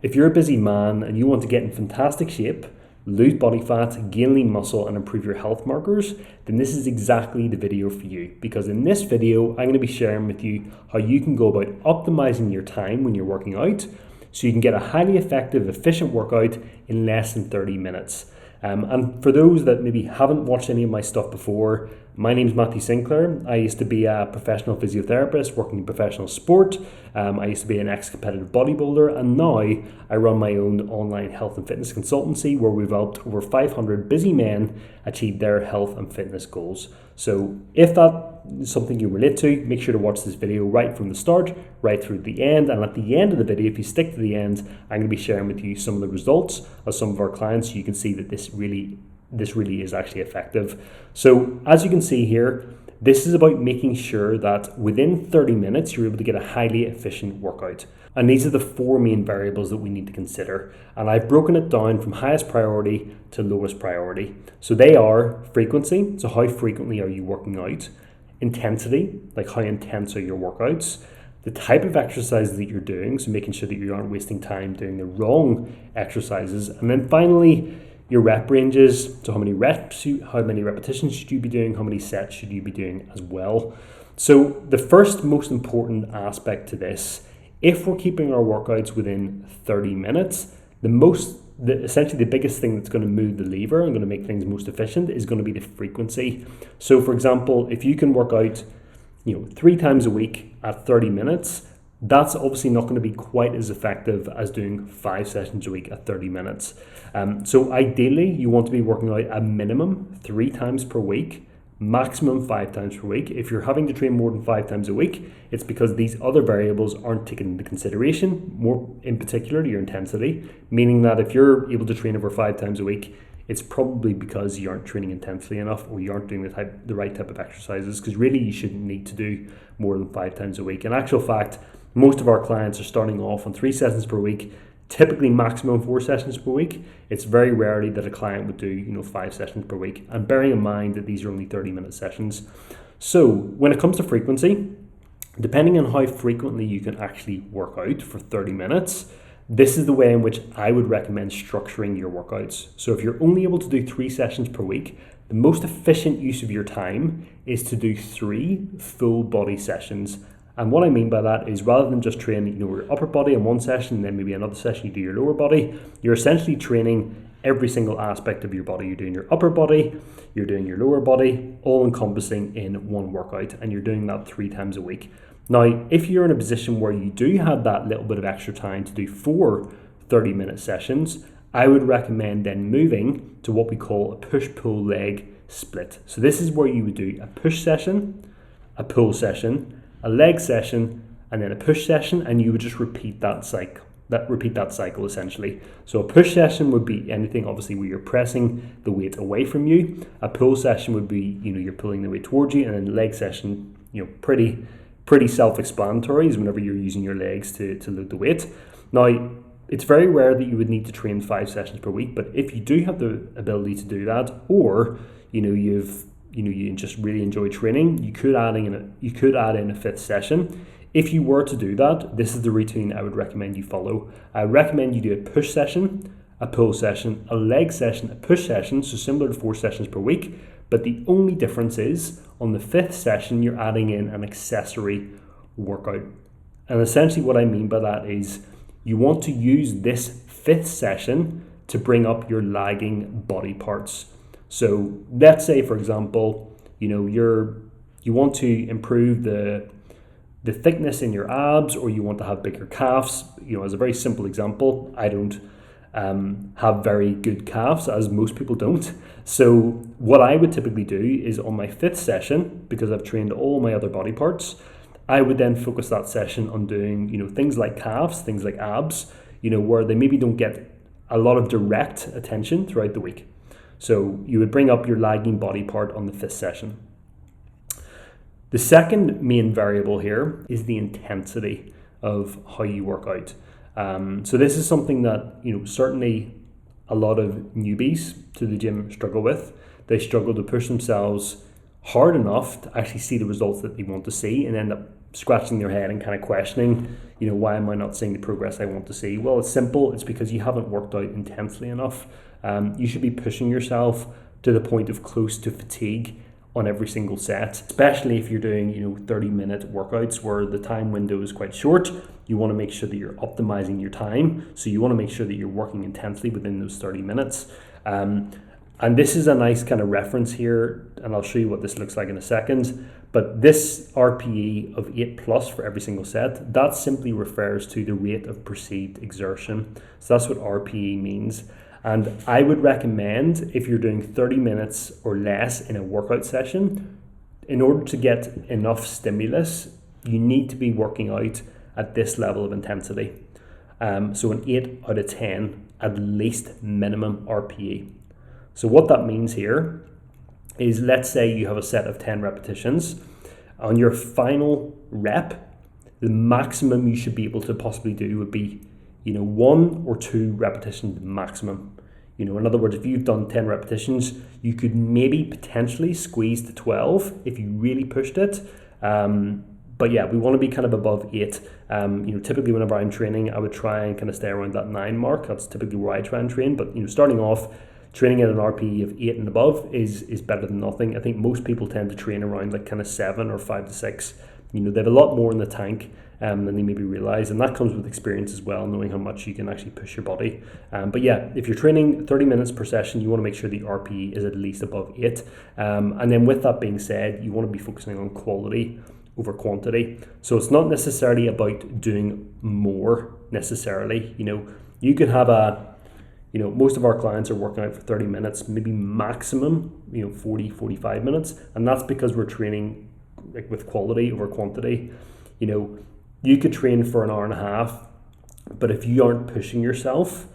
If you're a busy man and you want to get in fantastic shape, lose body fat, gain lean muscle and improve your health markers, then this is exactly the video for you. Because in this video, I'm going to be sharing with you how you can go about optimizing your time when you're working out so you can get a highly effective, efficient workout in less than 30 minutes. And for those that maybe haven't watched any of my stuff before, my name's Matthew Sinclair. I used to be a professional physiotherapist working in professional sport. I used to be an ex-competitive bodybuilder, and now I run my own online health and fitness consultancy where we've helped over 500 busy men achieve their health and fitness goals. So if that is something you relate to, make sure to watch this video right from the start, right through the end. And at the end of the video, if you stick to the end, I'm going to be sharing with you some of the results of some of our clients so you can see that this really is actually effective. So as you can see here, this is about making sure that within 30 minutes, you're able to get a highly efficient workout. And these are the four main variables that we need to consider. And I've broken it down from highest priority to lowest priority. So they are frequency, so how frequently are you working out? Intensity, like how intense are your workouts? The type of exercises that you're doing, so making sure that you aren't wasting time doing the wrong exercises. And then finally, your rep ranges, so how many repetitions should you be doing, how many sets should you be doing as well. So the first most important aspect to this, if we're keeping our workouts within 30 minutes, essentially the biggest thing that's going to move the lever and going to make things most efficient is going to be the frequency. So for example, if you can work out 3 times a week at 30 minutes, that's obviously not going to be quite as effective as doing 5 sessions a week at 30 minutes. So ideally, you want to be working out a minimum 3 times per week, maximum 5 times per week. If you're having to train more than 5 times a week, it's because these other variables aren't taken into consideration, more in particular your intensity, meaning that if you're able to train over 5 times a week, it's probably because you aren't training intensely enough or you aren't doing the right type of exercises, because really you shouldn't need to do more than 5 times a week. In actual fact, most of our clients are starting off on 3 sessions per week, typically maximum 4 sessions per week. It's very rarely that a client would do 5 sessions per week, and bearing in mind that these are only 30-minute sessions. So when it comes to frequency, depending on how frequently you can actually work out for 30 minutes, this is the way in which I would recommend structuring your workouts. So if you're only able to do 3 sessions per week, the most efficient use of your time is to do 3 full body sessions. And what I mean by that is, rather than just training your upper body in one session and then maybe another session you do your lower body, you're essentially training every single aspect of your body. You're doing your upper body, you're doing your lower body, all encompassing in one workout, and you're doing that 3 times a week. Now, if you're in a position where you do have that little bit of extra time to do 4 30-minute sessions, I would recommend then moving to what we call a push-pull leg split. So this is where you would do a push session, a pull session, a leg session, and then a push session, and you would just repeat that cycle essentially. So a push session would be anything obviously where you're pressing the weight away from you. A pull session would be you're pulling the weight towards you, and then leg session, pretty self-explanatory is whenever you're using your legs to load the weight. Now, it's very rare that you would need to train 5 sessions per week, but if you do have the ability to do that, or you just really enjoy training, you could add in a 5th session. If you were to do that, this is the routine I would recommend you follow. I recommend you do a push session, a pull session, a leg session, a push session, so similar to 4 sessions per week, but the only difference is on the 5th session, you're adding in an accessory workout. And essentially what I mean by that is you want to use this 5th session to bring up your lagging body parts. So let's say, for example, you want to improve the thickness in your abs, or you want to have bigger calves. As a very simple example, I don't have very good calves, as most people don't. So what I would typically do is on my 5th session, because I've trained all my other body parts, I would then focus that session on doing things like calves, things like abs, where they maybe don't get a lot of direct attention throughout the week. So you would bring up your lagging body part on the 5th session. The second main variable here is the intensity of how you work out. So this is something that certainly a lot of newbies to the gym struggle with. They struggle to push themselves hard enough to actually see the results that they want to see, and end up scratching their head and kind of questioning, why am I not seeing the progress I want to see? Well, it's simple. It's because you haven't worked out intensely enough. You should be pushing yourself to the point of close to fatigue on every single set, especially if you're doing 30-minute workouts where the time window is quite short. You want to make sure that you're optimizing your time, so you want to make sure that you're working intensely within those 30 minutes. And this is a nice kind of reference here, and I'll show you what this looks like in a second. But this RPE of 8+ for every single set, that simply refers to the rate of perceived exertion. So that's what RPE means. And I would recommend, if you're doing 30 minutes or less in a workout session, in order to get enough stimulus, you need to be working out at this level of intensity. So an 8 out of 10, at least minimum RPE. So what that means here is, let's say you have a set of 10 repetitions. On your final rep, the maximum you should be able to possibly do would be 1 or 2 repetitions maximum. In other words, if you've done 10 repetitions, you could maybe potentially squeeze to 12 if you really pushed it. But yeah, we want to be kind of above 8. Typically whenever I'm training, I would try and kind of stay around that 9 mark. That's typically where I try and train. But starting off, training at an RPE of 8 and above is better than nothing. I think most people tend to train around like kind of 7 or 5 to 6. They have a lot more in the tank than they maybe realize, and that comes with experience as well, knowing how much you can actually push your body. But yeah, if you're training 30 minutes per session, you want to make sure the RPE is at least above 8. And then with that being said, you want to be focusing on quality over quantity. So it's not necessarily about doing more necessarily. You could have most of our clients are working out for 30 minutes, maybe maximum, 40, 45 minutes. And that's because we're training like with quality over quantity. You could train for an hour and a half, but if you aren't pushing yourself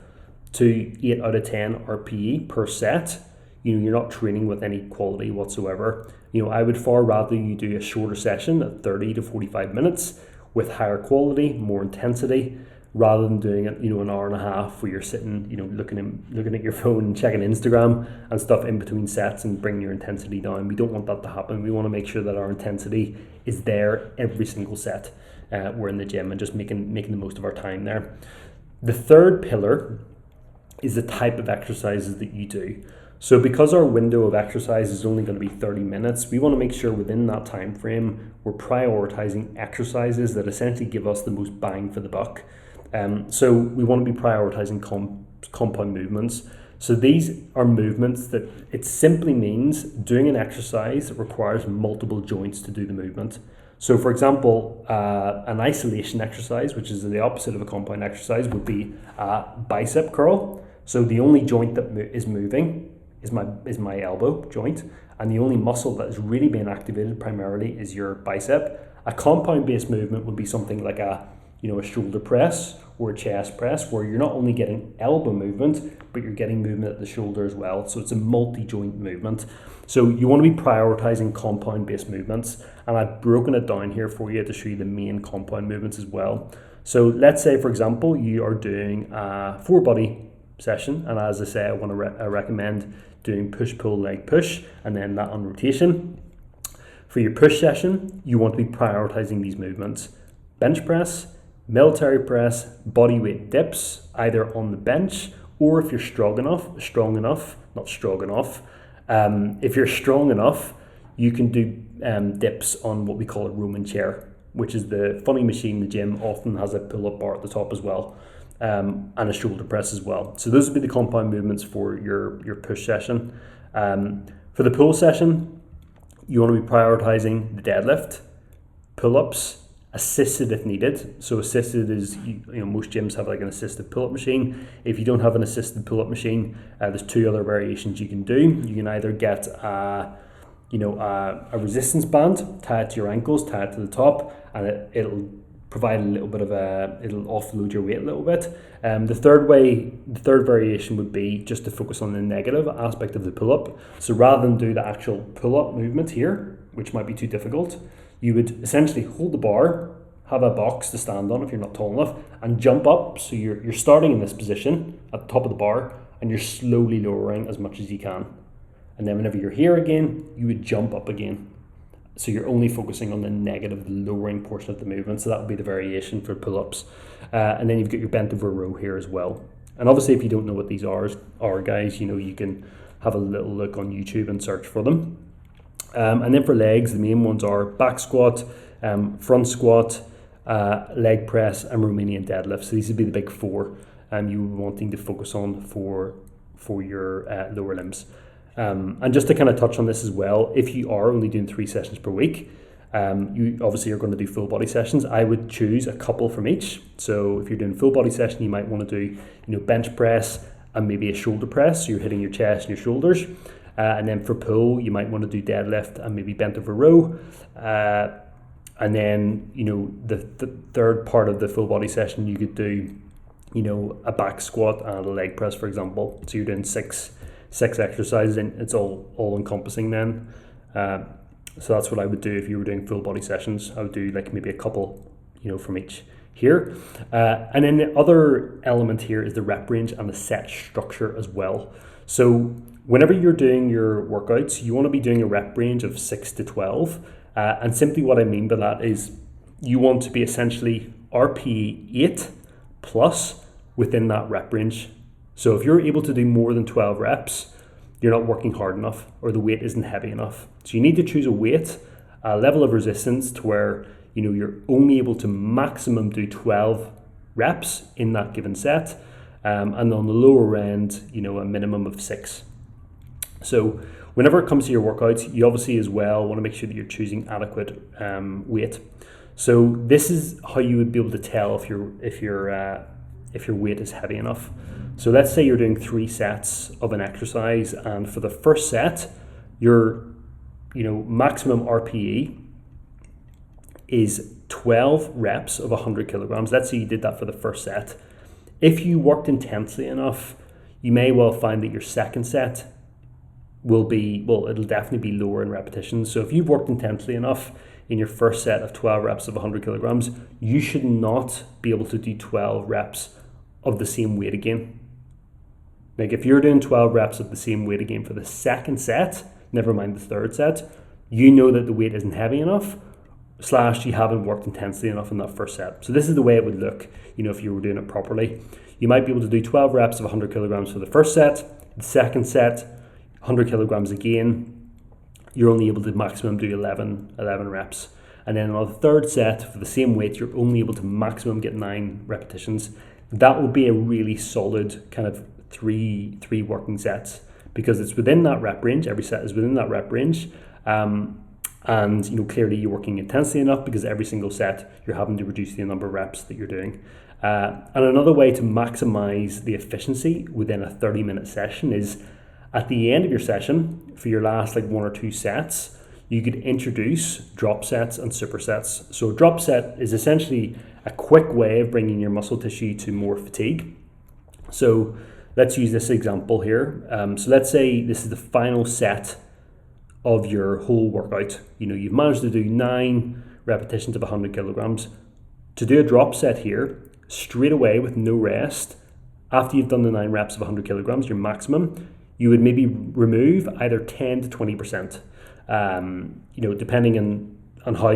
to 8 out of 10 RPE per set, you're not training with any quality whatsoever. I would far rather you do a shorter session at 30 to 45 minutes with higher quality, more intensity, rather than doing it, an hour and a half where you're sitting, looking at your phone and checking Instagram and stuff in between sets and bringing your intensity down. We don't want that to happen. We want to make sure that our intensity is there every single set. We're in the gym and just making the most of our time there. The third pillar is the type of exercises that you do. So because our window of exercise is only going to be 30 minutes, we want to make sure within that time frame we're prioritizing exercises that essentially give us the most bang for the buck. So we want to be prioritizing compound movements. So these are movements that it simply means doing an exercise that requires multiple joints to do the movement. So for example, an isolation exercise, which is the opposite of a compound exercise, would be a bicep curl. So the only joint that is moving is my elbow joint, and the only muscle that is really being activated primarily is your bicep. A compound-based movement would be something like a shoulder press or a chest press, where you're not only getting elbow movement, but you're getting movement at the shoulder as well. So it's a multi-joint movement. So you want to be prioritizing compound-based movements, and I've broken it down here for you to show you the main compound movements as well. So let's say, for example, you are doing a 4-body session, and as I say, I want to recommend doing push, pull, leg, push, and then that on rotation. For your push session, you want to be prioritizing these movements: bench press, military press, body weight dips, either on the bench, or if you're strong enough, you can do dips on what we call a Roman chair, which is the funny machine in the gym, often has a pull-up bar at the top as well, and a shoulder press as well. So those would be the compound movements for your push session. For the pull session, you want to be prioritizing the deadlift, pull-ups, assisted if needed. So assisted is, most gyms have like an assisted pull-up machine. If you don't have an assisted pull-up machine, there's 2 other variations you can do. You can either get a resistance band, tie it to your ankles, tie it to the top, and it'll provide a little bit of it'll offload your weight a little bit. The third variation would be just to focus on the negative aspect of the pull-up. So rather than do the actual pull-up movement here, which might be too difficult, you would essentially hold the bar, have a box to stand on if you're not tall enough, and jump up. So you're starting in this position at the top of the bar, and you're slowly lowering as much as you can. And then whenever you're here again, you would jump up again. So you're only focusing on the negative, lowering portion of the movement. So that would be the variation for pull-ups. And then you've got your bent over row here as well. And obviously, if you don't know what these are guys, you can have a little look on YouTube and search for them. And then for legs, the main ones are back squat, front squat, leg press, and Romanian deadlift. So these would be the big four you were wanting to focus on for your lower limbs. And just to kind of touch on this as well, if you are only doing 3 sessions per week, you obviously are going to do full body sessions. I would choose a couple from each. So if you're doing full body session, you might want to do bench press and maybe a shoulder press. So you're hitting your chest and your shoulders. And then for pull, you might want to do deadlift and maybe bent over row. And then, the third part of the full body session, you could do, a back squat and a leg press, for example. So you're doing six exercises, and it's all encompassing then. So that's what I would do if you were doing full body sessions. I would do like maybe a couple, from each here. And then the other element here is the rep range and the set structure as well. So whenever you're doing your workouts, you want to be doing a rep range of 6 to 12. And simply what I mean by that is you want to be essentially RPE 8 plus within that rep range. So if you're able to do more than 12 reps, you're not working hard enough, or the weight isn't heavy enough. So you need to choose a weight, a level of resistance to where you're only able to maximum do 12 reps in that given set, and on the lower end, a minimum of 6. So whenever it comes to your workouts, you obviously as well want to make sure that you're choosing adequate weight. So this is how you would be able to tell if your weight is heavy enough. So let's say you're doing 3 sets of an exercise, and for the first set, your maximum RPE is 12 reps of 100 kilograms. Let's say you did that for the first set. If you worked intensely enough, you may well find that your second set it'll definitely be lower in repetitions. So if you've worked intensely enough in your first set of 12 reps of 100 kilograms, you should not be able to do 12 reps of the same weight again. Like if you're doing 12 reps of the same weight again for the second set, never mind the third set, you know that the weight isn't heavy enough, / you haven't worked intensely enough in that first set. So this is the way it would look, if you were doing it properly. You might be able to do 12 reps of 100 kilograms for the first set. The second set, 100 kilograms again, you're only able to maximum do 11 reps. And then on the third set, for the same weight, you're only able to maximum get 9 repetitions. That would be a really solid kind of three working sets, because it's within that rep range. Every set is within that rep range. And clearly you're working intensely enough, because every single set you're having to reduce the number of reps that you're doing. And another way to maximize the efficiency within a 30-minute session is at the end of your session, for your last 1 or 2 sets, you could introduce drop sets and supersets. So a drop set is essentially a quick way of bringing your muscle tissue to more fatigue. So let's use this example here. So let's say this is the final set of your whole workout. You've managed to do 9 repetitions of 100 kilograms. To do a drop set here, straight away with no rest, after you've done the 9 reps of 100 kilograms, your maximum, you would maybe remove either 10 to 20%. Depending on how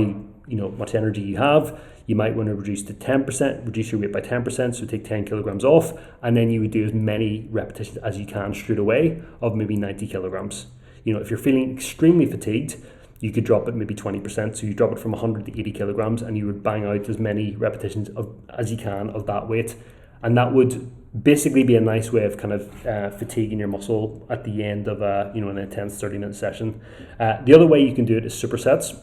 much energy you have, you might want to reduce to 10%, reduce your weight by 10%, so take 10 kilograms off, and then you would do as many repetitions as you can straight away of maybe 90 kilograms. If you're feeling extremely fatigued, you could drop it maybe 20%, so you drop it from 100 to 80 kilograms, and you would bang out as many repetitions as you can of that weight, and that would basically be a nice way of kind of fatiguing your muscle at the end of an intense 30-minute session. The other way you can do it is supersets.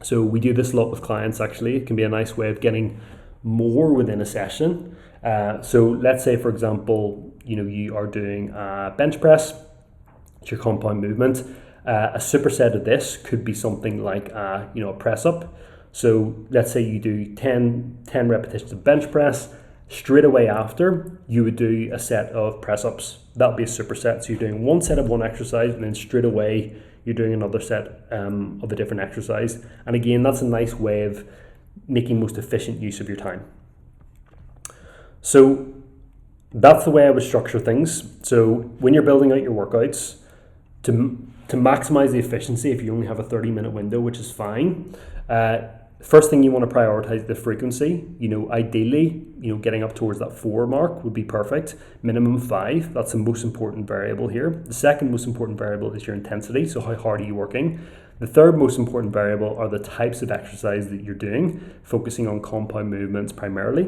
So we do this a lot with clients actually. It can be a nice way of getting more within a session. So let's say, for example, you are doing a bench press, it's your compound movement. A superset of this could be something like a press up. So let's say you do 10 repetitions of bench press. Straight away after, you would do a set of press ups. That would be a superset. So you're doing one set of one exercise, and then straight away you're doing another set of a different exercise. And again, that's a nice way of making most efficient use of your time. So that's the way I would structure things. So when you're building out your workouts, to To maximize the efficiency, if you only have a 30-minute window, which is fine, first thing you want to prioritize the frequency. Ideally, getting up towards that 4 mark would be perfect. Minimum 5, that's the most important variable here. The second most important variable is your intensity, so how hard are you working? The third most important variable are the types of exercise that you're doing, focusing on compound movements primarily.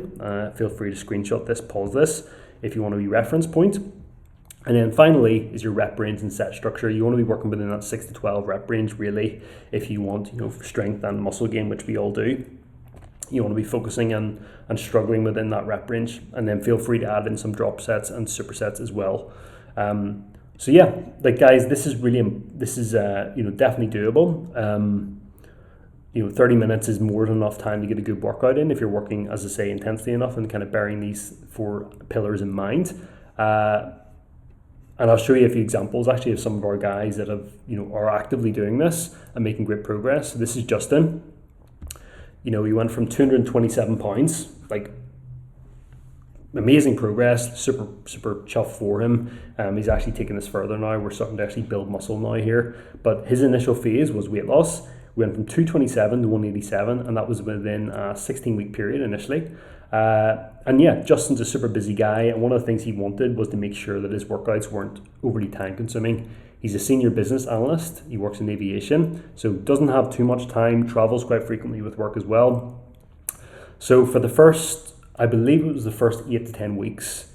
Feel free to screenshot this, pause this if you want to be reference point. And then finally is your rep range and set structure. You want to be working within that 6 to 12 rep range really if you want strength and muscle gain, which we all do. You want to be focusing and struggling within that rep range, and then feel free to add in some drop sets and supersets as well. So yeah, guys, this is definitely doable. 30 minutes is more than enough time to get a good workout in if you're working, as I say, intensely enough and kind of bearing these 4 pillars in mind. And I'll show you a few examples actually of some of our guys that are actively doing this and making great progress. So this is Justin. He went from 227 pounds, amazing progress, super chuffed for him. He's actually taking this further now. We're starting to actually build muscle now here. But his initial phase was weight loss. We went from 227 to 187, and that was within a 16-week period initially. And yeah, Justin's a super busy guy, and one of the things he wanted was to make sure that his workouts weren't overly time consuming. He's a senior business analyst, he works in aviation, so doesn't have too much time, travels quite frequently with work as well. So for the first, I believe it was the first 8 to 10 weeks,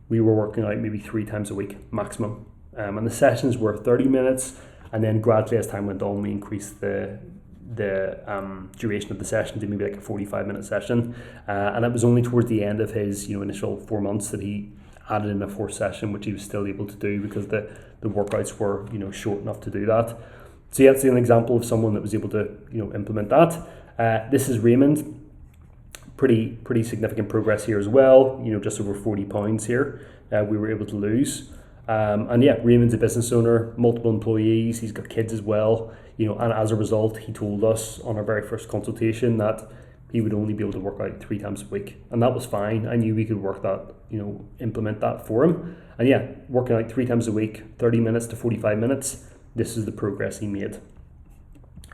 we were working out maybe 3 times a week maximum. And the sessions were 30 minutes, and then gradually as time went on, we increased the duration of the session to maybe a 45-minute session, and it was only towards the end of his initial 4 months that he added in a 4th session, which he was still able to do because the workouts were short enough to do that. So yeah, it's an example of someone that was able to implement that. This is Raymond. Pretty significant progress here as well. Just over 40 pounds here we were able to lose. And yeah, Raymond's a business owner, multiple employees, he's got kids as well, and as a result, he told us on our very first consultation that he would only be able to work out 3 times a week. And that was fine. I knew we could work that, implement that for him. And yeah, working out 3 times a week, 30 minutes to 45 minutes, this is the progress he made.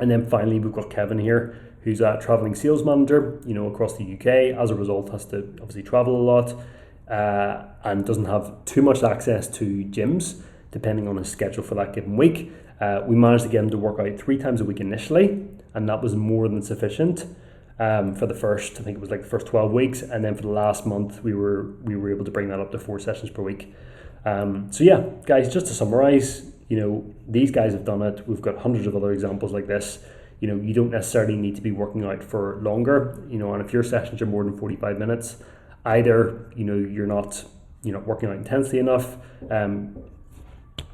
And then finally, we've got Kevin here, who's a traveling sales manager, across the UK. As a result, has to obviously travel a lot. And doesn't have too much access to gyms, depending on his schedule for that given week. We managed to get him to work out 3 times a week initially, and that was more than sufficient for the first, I think it was the first 12 weeks, and then for the last month, we were able to bring that up to 4 sessions per week. So yeah, guys, just to summarize, these guys have done it. We've got hundreds of other examples like this. You don't necessarily need to be working out for longer, and if your sessions are more than 45 minutes, either you're not working out intensely enough,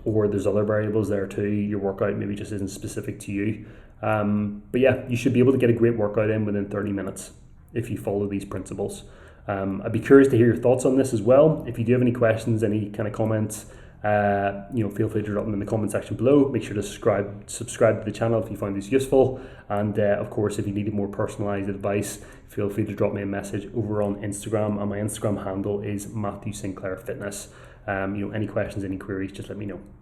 or there's other variables there too. Your workout maybe just isn't specific to you. But yeah, you should be able to get a great workout in within 30 minutes if you follow these principles. I'd be curious to hear your thoughts on this as well. If you do have any questions, any kind of comments, feel free to drop them in the comment section below. Make sure to subscribe to the channel if you find this useful. And of course, if you needed more personalized advice, feel free to drop me a message over on Instagram. And my Instagram handle is Matthew Sinclair Fitness. Any questions, any queries, just let me know.